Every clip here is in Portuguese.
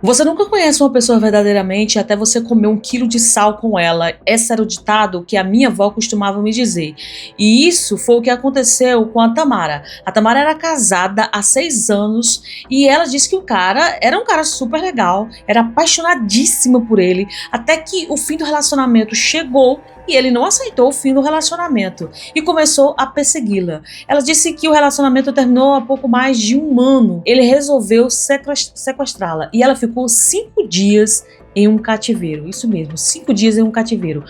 Você nunca conhece uma pessoa verdadeiramente até você comer 1 quilo de sal com ela. Esse era o ditado que a minha avó costumava me dizer. E isso foi o que aconteceu com a Tamara. A Tamara era casada há 6 anos e ela disse que o cara era um cara super legal, era apaixonadíssima por ele, até que o fim do relacionamento chegou e ele não aceitou o fim do relacionamento e começou a persegui-la. Ela disse que o relacionamento terminou há pouco mais de 1 ano. Ele resolveu sequestrá-la e ela ficou 5 dias em um cativeiro. Isso mesmo, 5 dias em um cativeiro.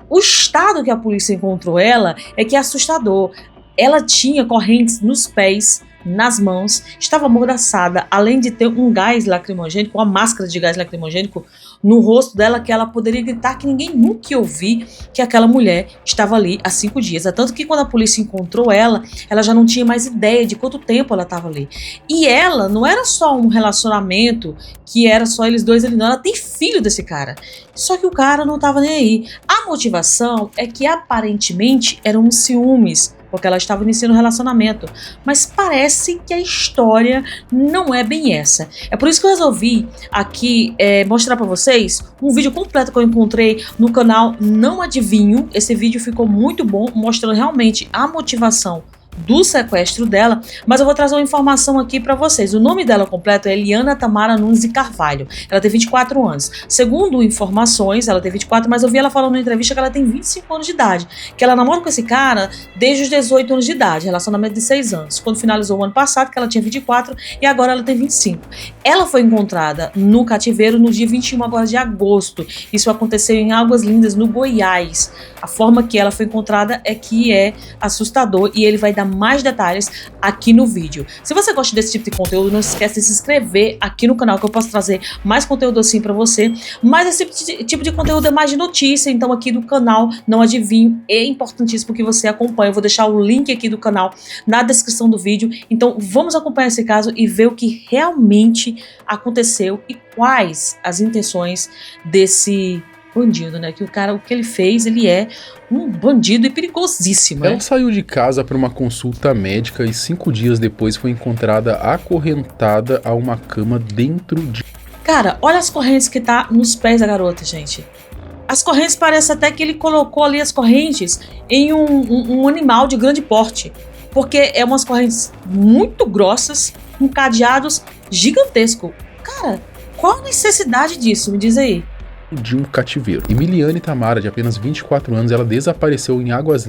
O estado que a polícia encontrou ela é que é assustador. Ela tinha correntes nos pés, nas mãos, estava amordaçada, além de ter um gás lacrimogênico, uma máscara de gás lacrimogênico no rosto dela, que ela poderia gritar que ninguém nunca ia ouvir que aquela mulher estava ali há 5 dias. É tanto que quando a polícia encontrou ela já não tinha mais ideia de quanto tempo ela estava ali. E ela não era só um relacionamento que era só eles dois ali, não. Ela tem filho desse cara. Só que o cara não estava nem aí. A motivação é que aparentemente eram ciúmes, porque ela estava iniciando um relacionamento. Mas parece que a história não é bem essa. É por isso que eu resolvi aqui mostrar para vocês um vídeo completo que eu encontrei no canal Não Adivinho. Esse vídeo ficou muito bom, mostrando realmente a motivação do sequestro dela, mas eu vou trazer uma informação aqui para vocês. O nome dela completo é Eliana Tamara Nunes de Carvalho. Ela tem 24 anos. Segundo informações, ela tem 24, mas eu vi ela falando na entrevista que ela tem 25 anos de idade, que ela namora com esse cara desde os 18 anos de idade, relacionamento de 6 anos. Quando finalizou o ano passado, que ela tinha 24 e agora ela tem 25. Ela foi encontrada no cativeiro no dia 21 agora de agosto. Isso aconteceu em Águas Lindas, no Goiás. A forma que ela foi encontrada é que é assustador e ele vai dar mais detalhes aqui no vídeo. Se você gosta desse tipo de conteúdo, não se esquece de se inscrever aqui no canal, que eu posso trazer mais conteúdo assim pra você. Mas esse tipo de conteúdo é mais de notícia, então aqui do canal Não Adivinho é importantíssimo que você acompanhe. Eu vou deixar o link aqui do canal na descrição do vídeo. Então vamos acompanhar esse caso e ver o que realmente aconteceu e quais as intenções desse bandido, né? Que o cara, o que ele fez, ele é um bandido e perigosíssimo. Ela saiu de casa para uma consulta médica e 5 dias depois foi encontrada acorrentada a uma cama dentro de... Cara, olha as correntes que tá nos pés da garota, gente. As correntes, parece até que ele colocou ali as correntes em um animal de grande porte, porque é umas correntes muito grossas, com cadeados gigantescos. Cara, qual a necessidade disso? Me diz aí. De um cativeiro. Emiliane Tamara, de apenas 24 anos, ela desapareceu em Águas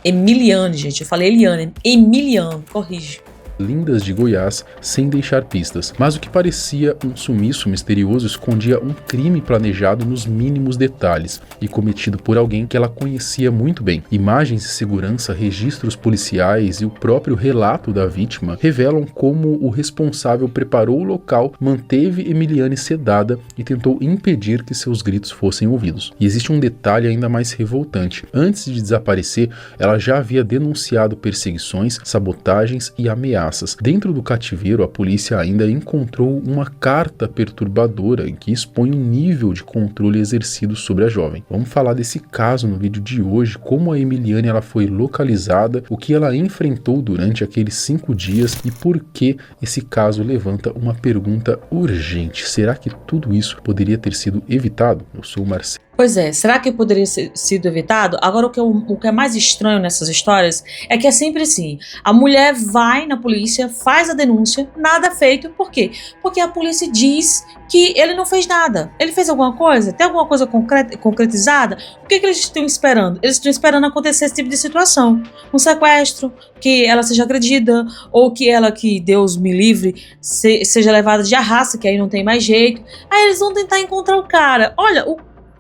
Emiliane, gente, eu falei Eliane. Emiliane, corrige. Lindas de Goiás, sem deixar pistas. Mas o que parecia um sumiço misterioso escondia um crime planejado nos mínimos detalhes e cometido por alguém que ela conhecia muito bem. Imagens de segurança, registros policiais e o próprio relato da vítima revelam como o responsável preparou o local, manteve Emiliane sedada e tentou impedir que seus gritos fossem ouvidos. E existe um detalhe ainda mais revoltante. Antes de desaparecer, ela já havia denunciado perseguições, sabotagens e ameaças. Dentro do cativeiro, a polícia ainda encontrou uma carta perturbadora em que expõe o nível de controle exercido sobre a jovem. Vamos falar desse caso no vídeo de hoje, como a Emiliane ela foi localizada, o que ela enfrentou durante aqueles 5 dias e por que esse caso levanta uma pergunta urgente. Será que tudo isso poderia ter sido evitado? Eu sou o Marcelo. Pois é, será que poderia ter sido evitado? Agora, o que é mais estranho nessas histórias é que é sempre assim: a mulher vai na polícia, faz a denúncia, nada é feito. Por quê? Porque a polícia diz que ele não fez nada. Ele fez alguma coisa? Tem alguma coisa concretizada? O que eles estão esperando? Eles estão esperando acontecer esse tipo de situação. Um sequestro, que ela seja agredida, ou que ela, que Deus me livre, seja levada de arrasto, que aí não tem mais jeito. Aí eles vão tentar encontrar o cara. Olha,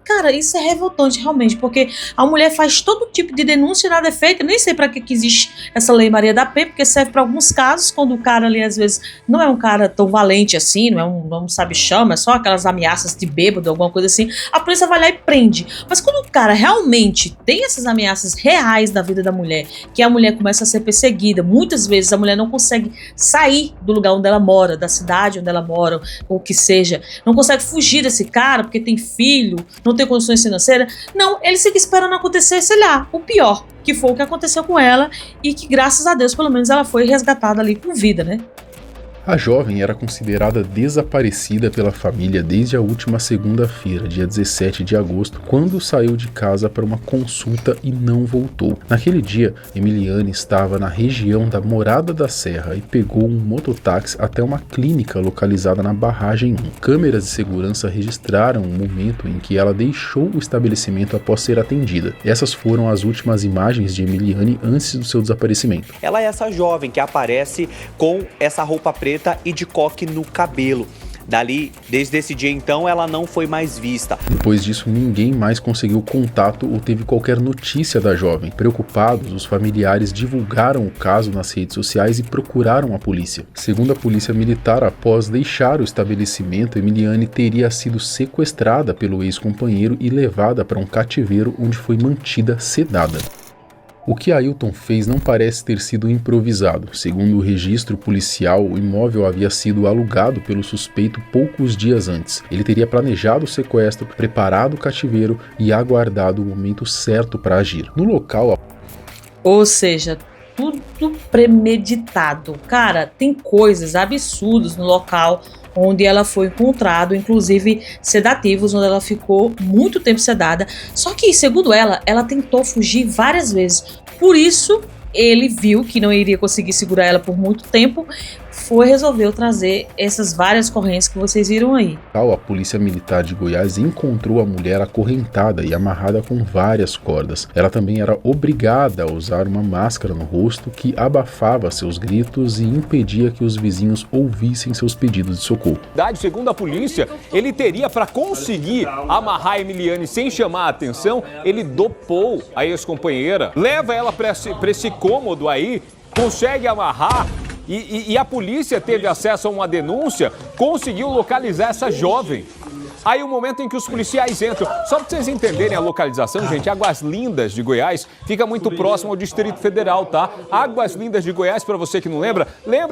cara, isso é revoltante realmente, porque a mulher faz todo tipo de denúncia e nada é feito. Eu nem sei pra que existe essa lei Maria da Penha, porque serve pra alguns casos, quando o cara ali às vezes não é um cara tão valente assim, não é um sabe-chama, é só aquelas ameaças de bêbado, alguma coisa assim, a polícia vai lá e prende. Mas quando o cara realmente tem essas ameaças reais da vida da mulher, que a mulher começa a ser perseguida, muitas vezes a mulher não consegue sair do lugar onde ela mora, da cidade onde ela mora, ou o que seja, não consegue fugir desse cara porque tem filho, não tem condições financeiras. Não, ele fica esperando acontecer, sei lá, o pior, que foi o que aconteceu com ela e que, graças a Deus, pelo menos ela foi resgatada ali com vida, né? A jovem era considerada desaparecida pela família desde a última segunda-feira, dia 17 de agosto, quando saiu de casa para uma consulta e não voltou. Naquele dia, Emiliane estava na região da Morada da Serra e pegou um mototáxi até uma clínica localizada na Barragem 1. Câmeras de segurança registraram o momento em que ela deixou o estabelecimento após ser atendida. Essas foram as últimas imagens de Emiliane antes do seu desaparecimento. Ela é essa jovem que aparece com essa roupa preta e de coque no cabelo. Dali, desde esse dia então, ela não foi mais vista. Depois disso, ninguém mais conseguiu contato ou teve qualquer notícia da jovem. Preocupados, os familiares divulgaram o caso nas redes sociais e procuraram a polícia. Segundo a polícia militar, após deixar o estabelecimento, Emiliane teria sido sequestrada pelo ex-companheiro e levada para um cativeiro onde foi mantida sedada. O que Ailton fez não parece ter sido improvisado. Segundo o registro policial, o imóvel havia sido alugado pelo suspeito poucos dias antes. Ele teria planejado o sequestro, preparado o cativeiro e aguardado o momento certo para agir. No local... Ou seja, tudo premeditado. Cara, tem coisas absurdas no local onde ela foi encontrada, inclusive sedativos, onde ela ficou muito tempo sedada. Só que, segundo ela tentou fugir várias vezes. Por isso, ele viu que não iria conseguir segurar ela por muito tempo, resolveu trazer essas várias correntes que vocês viram aí. A Polícia Militar de Goiás encontrou a mulher acorrentada e amarrada com várias cordas. Ela também era obrigada a usar uma máscara no rosto que abafava seus gritos e impedia que os vizinhos ouvissem seus pedidos de socorro. Segundo a polícia, ele teria, para conseguir amarrar a Emiliane sem chamar a atenção, ele dopou a ex-companheira, leva ela para esse cômodo aí, consegue amarrar. E a polícia teve acesso a uma denúncia, conseguiu localizar essa jovem. Aí o momento em que os policiais entram, só para vocês entenderem a localização, gente, Águas Lindas de Goiás fica muito próximo ao Distrito Federal, tá? Águas Lindas de Goiás, para você que não lembra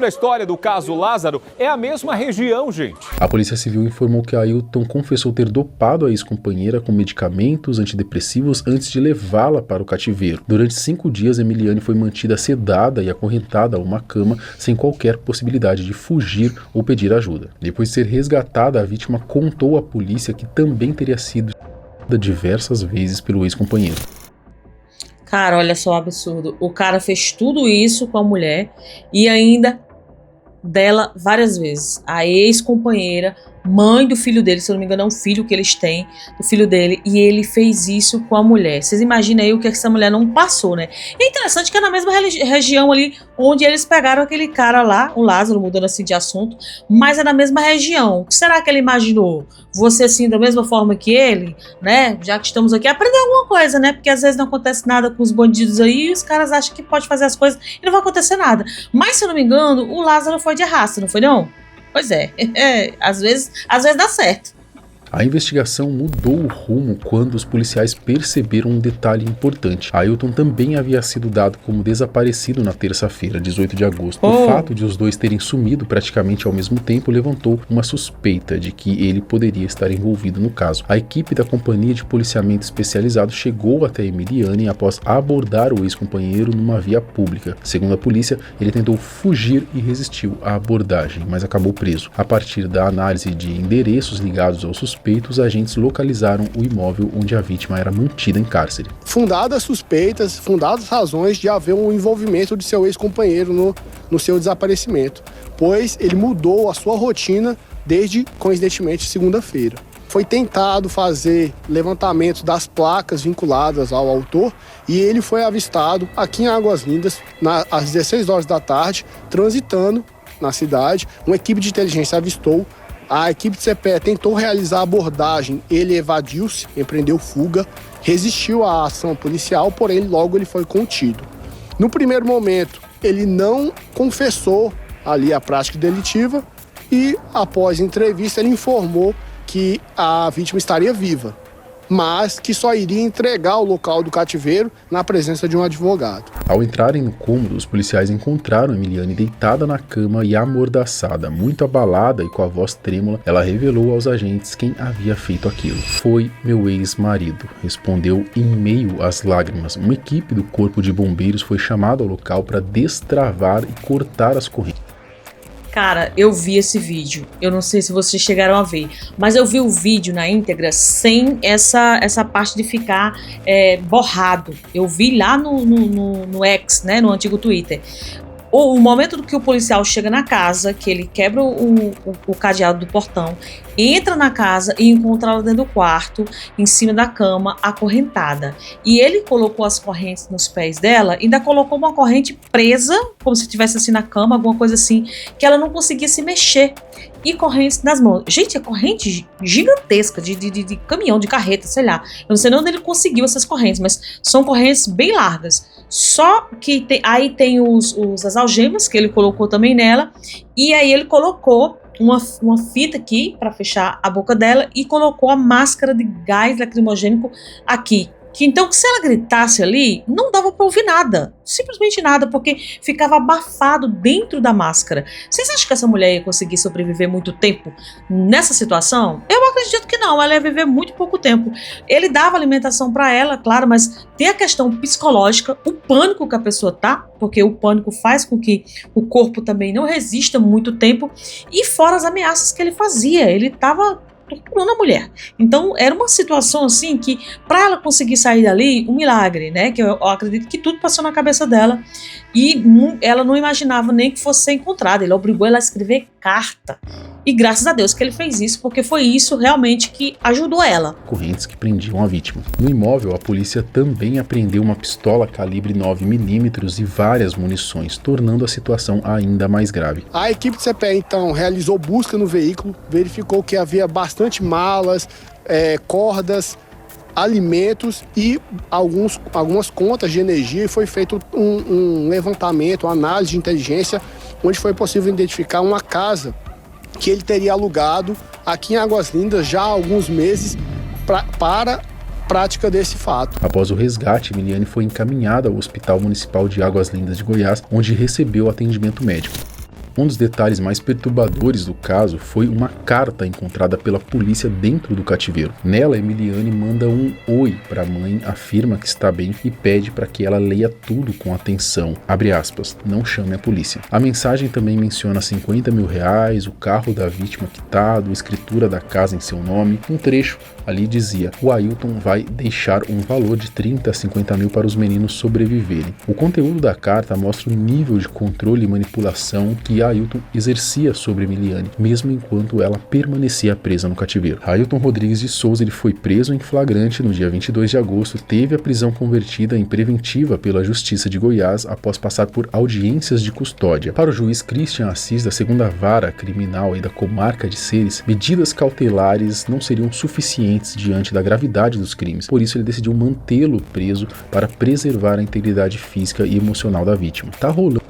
a história do caso Lázaro? É a mesma região, gente. A Polícia Civil informou que Ailton confessou ter dopado a ex-companheira com medicamentos antidepressivos antes de levá-la para o cativeiro. Durante 5 dias, Emiliane foi mantida sedada e acorrentada a uma cama, sem qualquer possibilidade de fugir ou pedir ajuda. Depois de ser resgatada, a vítima contou à polícia que também teria sido diversas vezes pelo ex-companheiro. Cara, olha só o absurdo. O cara fez tudo isso com a mulher e ainda dela várias vezes. A ex-companheira, mãe do filho dele, se eu não me engano é um filho que eles têm, do filho dele, e ele fez isso com a mulher. Vocês imaginam aí o que essa mulher não passou, né? E é interessante que é na mesma região ali onde eles pegaram aquele cara lá, o Lázaro, mudando assim de assunto, mas é na mesma região. O que será que ele imaginou? Você assim, da mesma forma que ele, né? Já que estamos aqui, aprender alguma coisa, né? Porque às vezes não acontece nada com os bandidos aí e os caras acham que pode fazer as coisas e não vai acontecer nada. Mas, se eu não me engano, o Lázaro foi de arrasto, não foi não? Pois é, às vezes dá certo. A investigação mudou o rumo quando os policiais perceberam um detalhe importante. Ailton também havia sido dado como desaparecido na terça-feira, 18 de agosto. O fato de os dois terem sumido praticamente ao mesmo tempo levantou uma suspeita de que ele poderia estar envolvido no caso. A equipe da Companhia de Policiamento Especializado chegou até Emiliane após abordar o ex-companheiro numa via pública. Segundo a polícia, ele tentou fugir e resistiu à abordagem, mas acabou preso. A partir da análise de endereços ligados ao suspeito, os agentes localizaram o imóvel onde a vítima era mantida em cárcere. Fundadas suspeitas, fundadas razões de haver um envolvimento de seu ex-companheiro no seu desaparecimento, pois ele mudou a sua rotina desde, coincidentemente, segunda-feira. Foi tentado fazer levantamento das placas vinculadas ao autor e ele foi avistado aqui em Águas Lindas, às 16 horas da tarde, transitando na cidade. Uma equipe de inteligência avistou. A equipe de CPE tentou realizar a abordagem, ele evadiu-se, empreendeu fuga, resistiu à ação policial, porém logo ele foi contido. No primeiro momento, ele não confessou ali a prática delitiva e, após entrevista, ele informou que a vítima estaria viva, mas que só iria entregar o local do cativeiro na presença de um advogado. Ao entrarem no cômodo, os policiais encontraram Emiliane deitada na cama e amordaçada. Muito abalada e com a voz trêmula, ela revelou aos agentes quem havia feito aquilo. "Foi meu ex-marido", respondeu em meio às lágrimas. Uma equipe do Corpo de Bombeiros foi chamada ao local para destravar e cortar as correntes. Cara, eu vi esse vídeo. Eu não sei se vocês chegaram a ver, mas eu vi o vídeo na íntegra sem essa parte de ficar borrado. Eu vi lá no X, né, no antigo Twitter. O momento do que o policial chega na casa, que ele quebra o cadeado do portão, entra na casa e encontra ela dentro do quarto, em cima da cama, acorrentada. E ele colocou as correntes nos pés dela, ainda colocou uma corrente presa, como se estivesse assim na cama, alguma coisa assim, que ela não conseguia se mexer. E correntes nas mãos. Gente, é corrente gigantesca, de caminhão, de carreta, sei lá. Eu não sei nem onde ele conseguiu essas correntes, mas são correntes bem largas. Só que aí tem as algemas que ele colocou também nela. E aí ele colocou uma fita aqui para fechar a boca dela e colocou a máscara de gás lacrimogênico aqui. Que então, se ela gritasse ali, não dava para ouvir nada, simplesmente nada, porque ficava abafado dentro da máscara. Vocês acham que essa mulher ia conseguir sobreviver muito tempo nessa situação? Eu acredito que não, ela ia viver muito pouco tempo. Ele dava alimentação para ela, claro, mas tem a questão psicológica, o pânico que a pessoa tá, porque o pânico faz com que o corpo também não resista muito tempo, e fora as ameaças que ele fazia, ele estava torturando a mulher. Então era uma situação assim que para ela conseguir sair dali, um milagre, né? Que eu acredito que tudo passou na cabeça dela e ela não imaginava nem que fosse ser encontrada. Ele obrigou ela a escrever carta. E graças a Deus que ele fez isso, porque foi isso realmente que ajudou ela. Correntes que prendiam a vítima. No imóvel, a polícia também apreendeu uma pistola calibre 9mm e várias munições, tornando a situação ainda mais grave. A equipe de CPE, então, realizou busca no veículo, verificou que havia bastante malas, cordas, alimentos e algumas contas de energia, e foi feito um levantamento, uma análise de inteligência, onde foi possível identificar uma casa que ele teria alugado aqui em Águas Lindas já há alguns meses para prática desse fato. Após o resgate, Emiliane foi encaminhada ao Hospital Municipal de Águas Lindas de Goiás, onde recebeu atendimento médico. Um dos detalhes mais perturbadores do caso foi uma carta encontrada pela polícia dentro do cativeiro. Nela, Emiliane manda um oi para a mãe, afirma que está bem e pede para que ela leia tudo com atenção. Abre aspas, não chame a polícia. A mensagem também menciona 50 mil reais, o carro da vítima quitado, escritura da casa em seu nome. Um trecho ali dizia: o Ailton vai deixar um valor de 30 a 50 mil para os meninos sobreviverem. O conteúdo da carta mostra o nível de controle e manipulação que Ailton exercia sobre Emiliane, mesmo enquanto ela permanecia presa no cativeiro. Ailton Rodrigues de Souza ele foi preso em flagrante no dia 22 de agosto, teve a prisão convertida em preventiva pela Justiça de Goiás após passar por audiências de custódia. Para o juiz Christian Assis, da 2ª Vara Criminal e da Comarca de Ceres, medidas cautelares não seriam suficientes diante da gravidade dos crimes, por isso ele decidiu mantê-lo preso para preservar a integridade física e emocional da vítima. Tá rolando.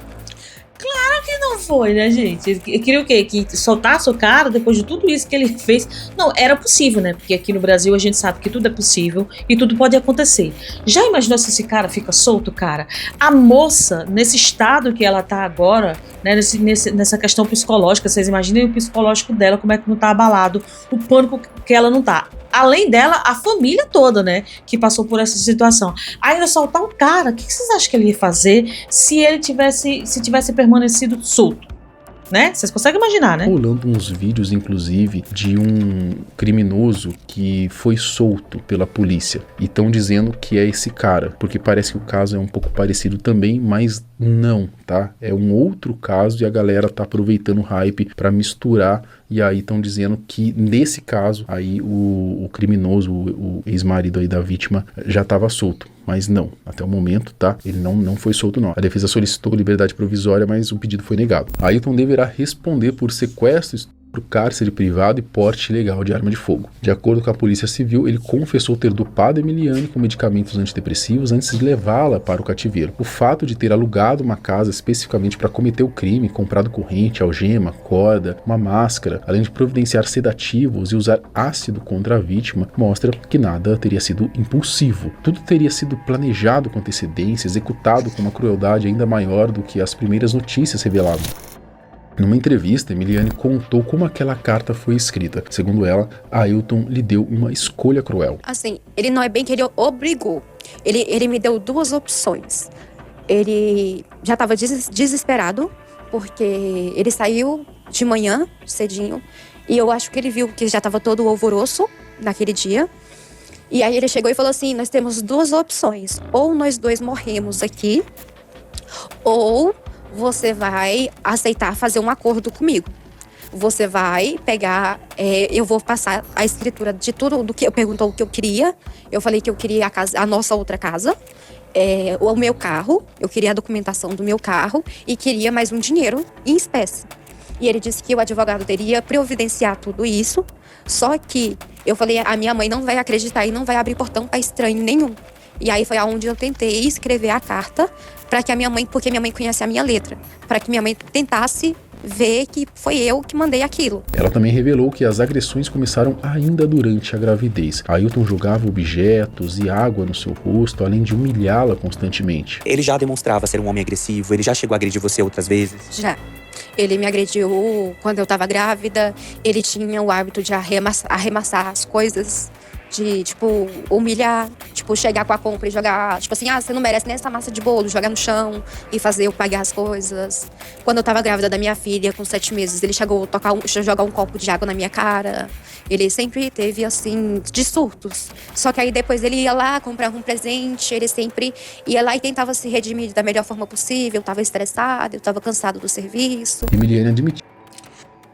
Não foi, né, gente? Ele queria o quê? Que soltasse o cara depois de tudo isso que ele fez? Não, era possível, né? Porque aqui no Brasil a gente sabe que tudo é possível e tudo pode acontecer. Já imaginou se esse cara fica solto, cara? A moça, nesse estado que ela tá agora, né, nessa questão psicológica, vocês imaginem o psicológico dela, como é que não tá abalado, o pânico que ela não tá. Além dela, a família toda, né, que passou por essa situação. Ainda soltar um cara, o que vocês acham que ele ia fazer se ele tivesse permanecido solto? Né? Vocês conseguem imaginar, né? Rolando uns vídeos, inclusive, de um criminoso que foi solto pela polícia. E estão dizendo que é esse cara, porque parece que o caso é um pouco parecido também, mas não, tá? É um outro caso e a galera tá aproveitando o hype para misturar. E aí estão dizendo que nesse caso aí o criminoso, o ex-marido aí da vítima já estava solto. Mas não, até o momento, tá? Ele não foi solto não. A defesa solicitou liberdade provisória, mas o pedido foi negado. Ailton deverá responder por sequestro, cárcere privado e porte ilegal de arma de fogo. De acordo com a Polícia Civil, ele confessou ter dopado Emiliane com medicamentos antidepressivos antes de levá-la para o cativeiro. O fato de ter alugado uma casa especificamente para cometer o crime, comprado corrente, algema, corda, uma máscara, além de providenciar sedativos e usar ácido contra a vítima, mostra que nada teria sido impulsivo. Tudo teria sido planejado com antecedência, executado com uma crueldade ainda maior do que as primeiras notícias revelavam. Numa entrevista, Emiliane contou como aquela carta foi escrita. Segundo ela, Ailton lhe deu uma escolha cruel. Assim, ele não é bem que ele obrigou. Ele me deu 2 opções. Ele já estava desesperado, porque ele saiu de manhã, cedinho, e eu acho que ele viu que já tava todo o alvoroço naquele dia. E aí ele chegou e falou assim, nós temos 2 opções, ou nós 2 morremos aqui, ou você vai aceitar fazer um acordo comigo. Você vai pegar, eu vou passar a escritura de tudo do que eu perguntou o que eu queria. Eu falei que eu queria a nossa outra casa, o meu carro, eu queria a documentação do meu carro e queria mais um dinheiro em espécie. E ele disse que o advogado teria providenciar tudo isso, só que eu falei, a minha mãe não vai acreditar e não vai abrir portão para estranho nenhum. E aí foi aonde eu tentei escrever a carta para que a minha mãe, porque minha mãe conhece a minha letra, para que minha mãe tentasse ver que foi eu que mandei aquilo. Ela também revelou que as agressões começaram ainda durante a gravidez. Ailton jogava objetos e água no seu rosto, além de humilhá-la constantemente. Ele já demonstrava ser um homem agressivo? Ele já chegou a agredir você outras vezes? Já. Ele me agrediu quando eu tava grávida. Ele tinha o hábito de arremassar as coisas, de, tipo, humilhar, tipo, chegar com a compra e jogar, tipo assim, você não merece nem essa massa de bolo, jogar no chão e fazer eu pagar as coisas. Quando eu tava grávida da minha filha, com 7 meses, ele chegou a jogar um copo de água na minha cara. Ele sempre teve, assim, de surtos. Só que aí depois ele ia lá, comprava um presente, ele sempre ia lá e tentava se redimir da melhor forma possível. Eu tava estressada, eu tava cansado do serviço. Emiliane admitiu.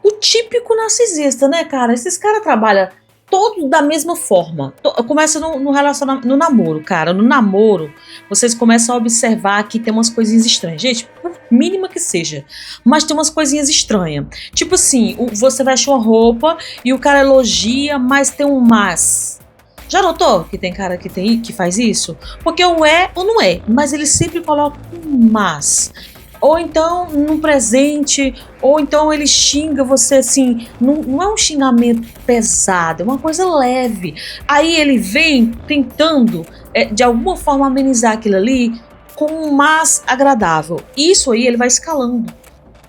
O típico narcisista, né, cara? Esses caras trabalham todos da mesma forma. Começa no relacionamento, no namoro, cara. No namoro, vocês começam a observar que tem umas coisinhas estranhas. Gente, por mínima que seja, mas tem umas coisinhas estranhas. Tipo assim, você veste uma roupa e o cara elogia, mas tem um mas. Já notou que tem cara que faz isso? Porque ou é ou não é, mas ele sempre coloca um mas. Ou então num presente, ou então ele xinga você assim, não é um xingamento pesado, é uma coisa leve. Aí ele vem tentando, de alguma forma, amenizar aquilo ali com um mas agradável. Isso aí ele vai escalando,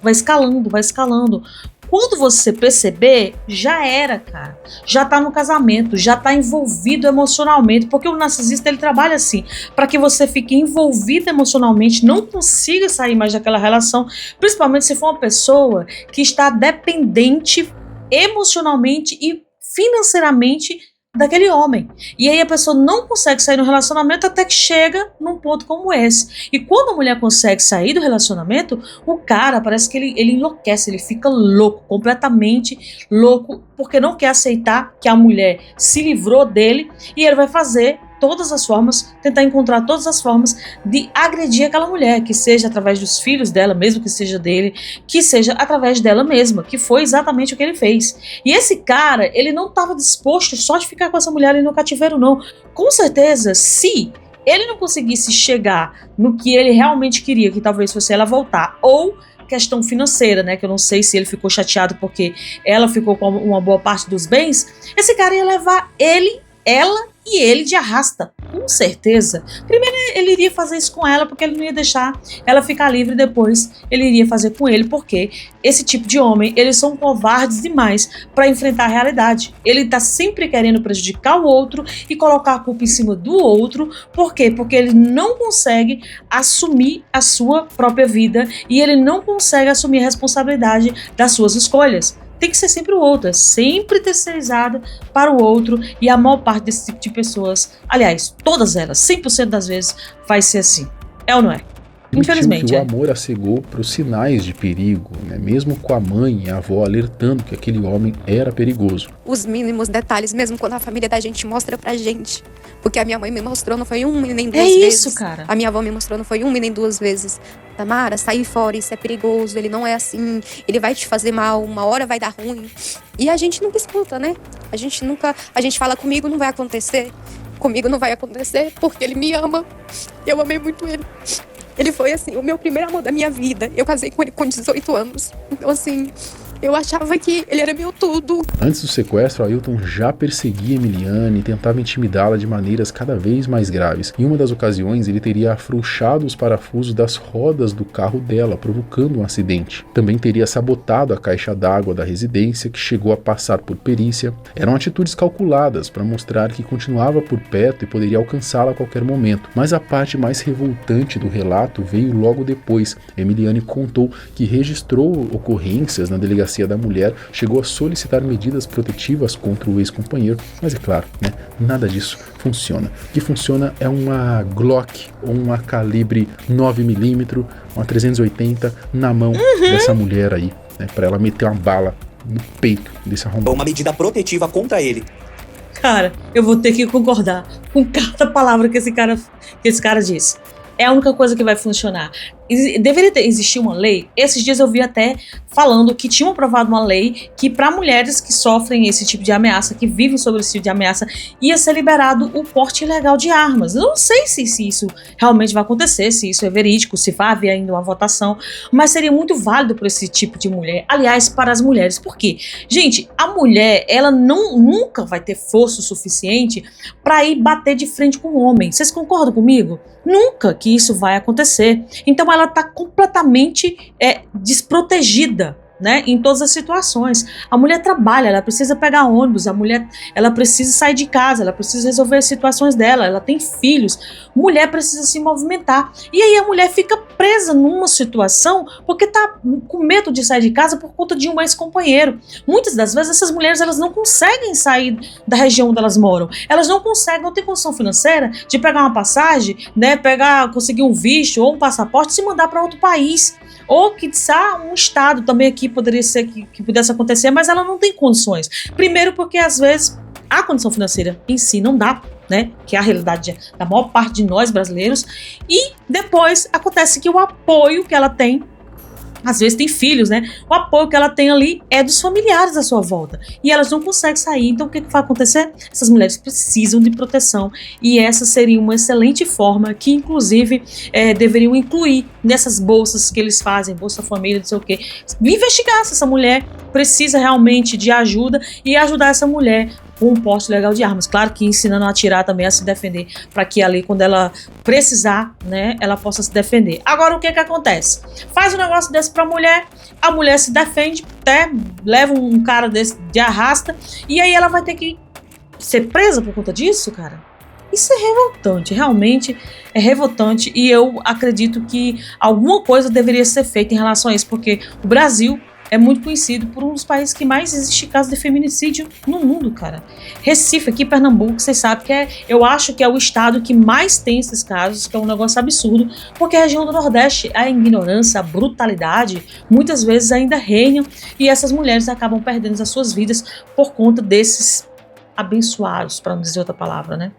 vai escalando, vai escalando. Quando você perceber, já era, cara. Já tá no casamento, já tá envolvido emocionalmente, porque o narcisista ele trabalha assim, para que você fique envolvido emocionalmente, não consiga sair mais daquela relação, principalmente se for uma pessoa que está dependente emocionalmente e financeiramente daquele homem. E aí a pessoa não consegue sair do relacionamento até que chega num ponto como esse. E quando a mulher consegue sair do relacionamento, o cara parece que ele enlouquece, ele fica louco, completamente louco, porque não quer aceitar que a mulher se livrou dele e ele vai fazer todas as formas, tentar encontrar todas as formas de agredir aquela mulher, que seja através dos filhos dela, mesmo que seja dele, que seja através dela mesma, que foi exatamente o que ele fez. E esse cara, ele não estava disposto só de ficar com essa mulher ali no cativeiro, não. Com certeza, se ele não conseguisse chegar no que ele realmente queria, que talvez fosse ela voltar, ou questão financeira, né, que eu não sei se ele ficou chateado porque ela ficou com uma boa parte dos bens, esse cara ia levar ela e ele de arrasta, com certeza. Primeiro ele iria fazer isso com ela porque ele não ia deixar ela ficar livre, depois ele iria fazer com ele porque esse tipo de homem, eles são covardes demais para enfrentar a realidade. Ele tá sempre querendo prejudicar o outro e colocar a culpa em cima do outro. Por quê? Porque ele não consegue assumir a sua própria vida e ele não consegue assumir a responsabilidade das suas escolhas. Tem que ser sempre o outro, é sempre terceirizada para o outro, e a maior parte desse tipo de pessoas, aliás, todas elas, 100% das vezes, vai ser assim. É ou não é? Infelizmente. Que o amor a cegou para os sinais de perigo, né? Mesmo com a mãe e a avó alertando que aquele homem era perigoso. Os mínimos detalhes, mesmo quando a família da gente mostra pra gente. Porque a minha mãe me mostrou, não foi uma nem duas vezes. É isso, cara. A minha avó me mostrou, não foi uma nem duas vezes. Tamara, sai fora, isso é perigoso, ele não é assim, ele vai te fazer mal, uma hora vai dar ruim. E a gente nunca escuta, né? A gente fala, comigo não vai acontecer, porque ele me ama. Eu amei muito ele. Ele foi, assim, o meu primeiro amor da minha vida. Eu casei com ele com 18 anos. Então, assim, eu achava que ele era meu tudo. Antes do sequestro, Ailton já perseguia Emiliane e tentava intimidá-la de maneiras cada vez mais graves. Em uma das ocasiões, ele teria afrouxado os parafusos das rodas do carro dela, provocando um acidente. Também teria sabotado a caixa d'água da residência, que chegou a passar por perícia. Eram atitudes calculadas para mostrar que continuava por perto e poderia alcançá-la a qualquer momento. Mas a parte mais revoltante do relato veio logo depois. Emiliane contou que registrou ocorrências na delegacia delegacia da mulher, chegou a solicitar medidas protetivas contra o ex-companheiro, mas é claro, né, nada disso funciona. O que funciona é uma Glock ou uma calibre 9mm, uma 380 na mão dessa mulher aí, né, para ela meter uma bala no peito desse arrombado. Uma medida protetiva contra ele. Cara, eu vou ter que concordar com cada palavra que esse cara disse. É a única coisa que vai funcionar. Deveria existir uma lei. Esses dias eu vi até falando que tinham aprovado uma lei que para mulheres que sofrem esse tipo de ameaça, que vivem sob esse tipo de ameaça, ia ser liberado o porte ilegal de armas. Eu não sei se isso realmente vai acontecer, se isso é verídico, se vai haver ainda uma votação, mas seria muito válido para esse tipo de mulher. Aliás, para as mulheres. Por quê? Gente, a mulher, ela nunca vai ter força o suficiente para ir bater de frente com o homem. Vocês concordam comigo? Nunca que isso vai acontecer. Então ela está completamente desprotegida, né, em todas as situações. A mulher trabalha, ela precisa pegar ônibus, a mulher ela precisa sair de casa, ela precisa resolver as situações dela, ela tem filhos, mulher precisa se movimentar. E aí a mulher fica presa numa situação porque tá com medo de sair de casa por conta de um ex-companheiro. Muitas das vezes essas mulheres elas não conseguem sair da região onde elas moram, elas não conseguem, não têm condição financeira de pegar uma passagem, né, conseguir um visto ou um passaporte e se mandar para outro país. Ou que um estado também aqui poderia ser que pudesse acontecer, mas ela não tem condições. Primeiro porque às vezes a condição financeira em si não dá, né? Que é a realidade da maior parte de nós brasileiros. E depois acontece que o apoio que ela tem, às vezes tem filhos, né? O apoio que ela tem ali é dos familiares à sua volta. E elas não conseguem sair. Então o que vai acontecer? Essas mulheres precisam de proteção. E essa seria uma excelente forma que, inclusive, deveriam incluir nessas bolsas que eles fazem, Bolsa Família, não sei o quê. Investigar se essa mulher precisa realmente de ajuda e ajudar essa mulher com um porte legal de armas. Claro que ensinando a atirar também, a se defender, para que ali, quando ela precisar, né, ela possa se defender. Agora, o que acontece? Faz um negócio desse pra mulher, a mulher se defende, até leva um cara desse de arrasta, e aí ela vai ter que ser presa por conta disso, cara? Isso é revoltante, realmente é revoltante, e eu acredito que alguma coisa deveria ser feita em relação a isso, porque o Brasil é muito conhecido por um dos países que mais existe casos de feminicídio no mundo, cara. Recife, aqui Pernambuco, vocês sabem que eu acho que é o estado que mais tem esses casos, que é um negócio absurdo, porque a região do Nordeste, a ignorância, a brutalidade, muitas vezes ainda reinam, e essas mulheres acabam perdendo as suas vidas por conta desses abençoados, para não dizer outra palavra, né?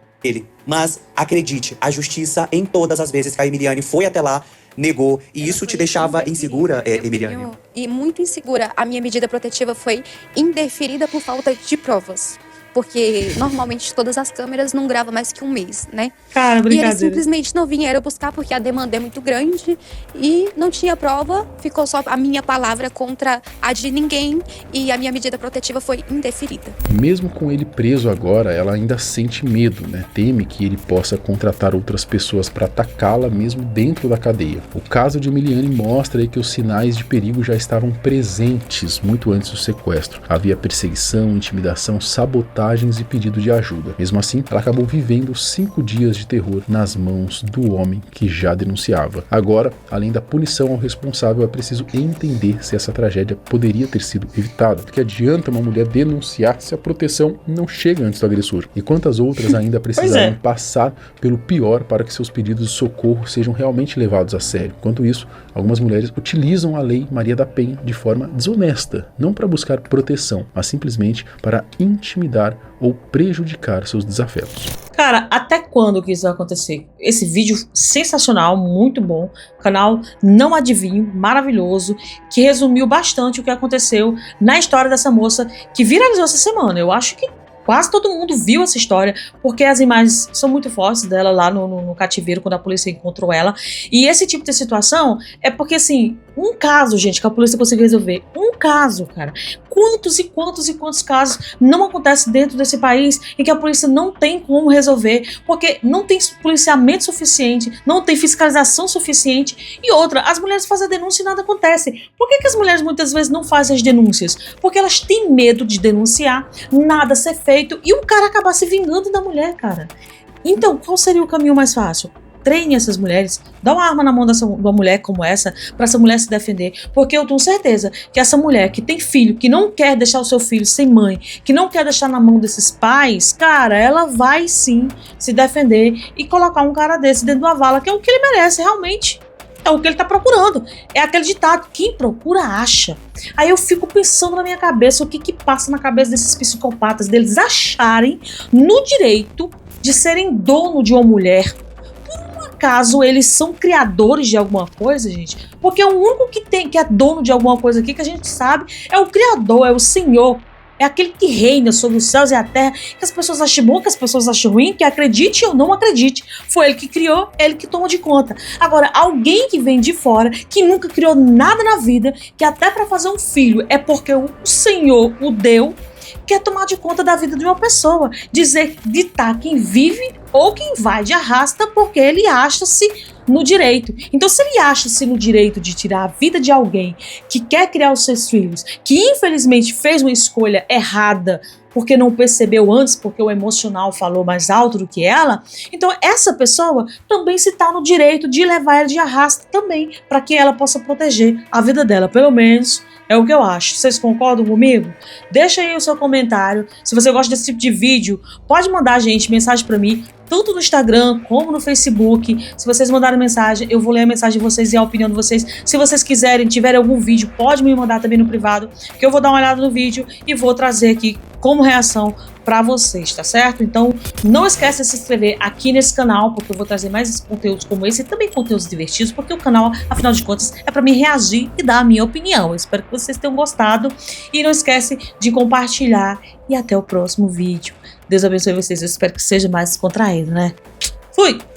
Mas acredite, a justiça, em todas as vezes que a Emiliane foi até lá, negou. E isso te deixava insegura, Emiliane? E muito insegura. A minha medida protetiva foi indeferida por falta de provas. Porque normalmente todas as câmeras não gravam mais que um mês, né? Cara, brincadeira. E eles simplesmente não vieram buscar porque a demanda é muito grande e não tinha prova, ficou só a minha palavra contra a de ninguém e a minha medida protetiva foi indeferida. Mesmo com ele preso agora, ela ainda sente medo, né? Teme que ele possa contratar outras pessoas para atacá-la mesmo dentro da cadeia. O caso de Emiliane mostra aí que os sinais de perigo já estavam presentes muito antes do sequestro. Havia perseguição, intimidação, sabotagem e pedido de ajuda. Mesmo assim, ela acabou vivendo 5 dias de terror nas mãos do homem que já denunciava. Agora, além da punição ao responsável, é preciso entender se essa tragédia poderia ter sido evitada. Porque adianta uma mulher denunciar se a proteção não chega antes do agressor. E quantas outras ainda precisaram passar pelo pior para que seus pedidos de socorro sejam realmente levados a sério. Enquanto isso, algumas mulheres utilizam a Lei Maria da Penha de forma desonesta, não para buscar proteção, mas simplesmente para intimidar ou prejudicar seus desafetos. Cara, até quando que isso vai acontecer? Esse vídeo sensacional, muito bom, canal Não Adivinho, maravilhoso, que resumiu bastante o que aconteceu na história dessa moça que viralizou essa semana. Eu acho que quase todo mundo viu essa história, porque as imagens são muito fortes dela lá no cativeiro, quando a polícia encontrou ela. E esse tipo de situação é porque, assim, um caso, gente, que a polícia conseguiu resolver. Um caso, cara. Quantos e quantos e quantos casos não acontecem dentro desse país em que a polícia não tem como resolver, porque não tem policiamento suficiente, não tem fiscalização suficiente. E outra, as mulheres fazem a denúncia e nada acontece. Por que as mulheres muitas vezes não fazem as denúncias? Porque elas têm medo de denunciar, nada ser feito e o cara acabar se vingando da mulher, cara. Então, qual seria o caminho mais fácil? treine essas mulheres, dá uma arma na mão de uma mulher como essa, para essa mulher se defender, porque eu tenho certeza que essa mulher que tem filho, que não quer deixar o seu filho sem mãe, que não quer deixar na mão desses pais, cara, ela vai sim se defender e colocar um cara desse dentro de uma vala, que é o que ele merece, realmente. É o que ele tá procurando. É aquele ditado, quem procura acha. Aí eu fico pensando na minha cabeça, o que que passa na cabeça desses psicopatas, deles acharem no direito de serem dono de uma mulher. Por um acaso eles são criadores de alguma coisa, gente? Porque o único que é dono de alguma coisa aqui que a gente sabe é o Criador, é o Senhor. É aquele que reina sobre os céus e a terra, que as pessoas acham bom, que as pessoas acham ruim, que acredite ou não acredite. Foi ele que criou, ele que toma de conta. Agora, alguém que vem de fora, que nunca criou nada na vida, que até para fazer um filho é porque o Senhor o deu, quer tomar de conta da vida de uma pessoa. Ditar quem vive ou quem vai de arrasta porque ele acha-se no direito. Então, se ele acha-se no direito de tirar a vida de alguém que quer criar os seus filhos, que infelizmente fez uma escolha errada porque não percebeu antes, porque o emocional falou mais alto do que ela, então essa pessoa também se está no direito de levar ela de arrasta também, para que ela possa proteger a vida dela, pelo menos. É o que eu acho. Vocês concordam comigo? Deixa aí o seu comentário. Se você gosta desse tipo de vídeo, pode mandar, gente, mensagem pra mim, tanto no Instagram como no Facebook. Se vocês mandarem mensagem, eu vou ler a mensagem de vocês e a opinião de vocês. Se vocês quiserem, tiverem algum vídeo, pode me mandar também no privado, que eu vou dar uma olhada no vídeo e vou trazer aqui como reação pra vocês, tá certo? Então, não esquece de se inscrever aqui nesse canal, porque eu vou trazer mais conteúdos como esse e também conteúdos divertidos, porque o canal, afinal de contas, é pra mim reagir e dar a minha opinião. Eu espero que vocês tenham gostado e não esquece de compartilhar e até o próximo vídeo. Deus abençoe vocês, eu espero que seja mais descontraído, né? Fui!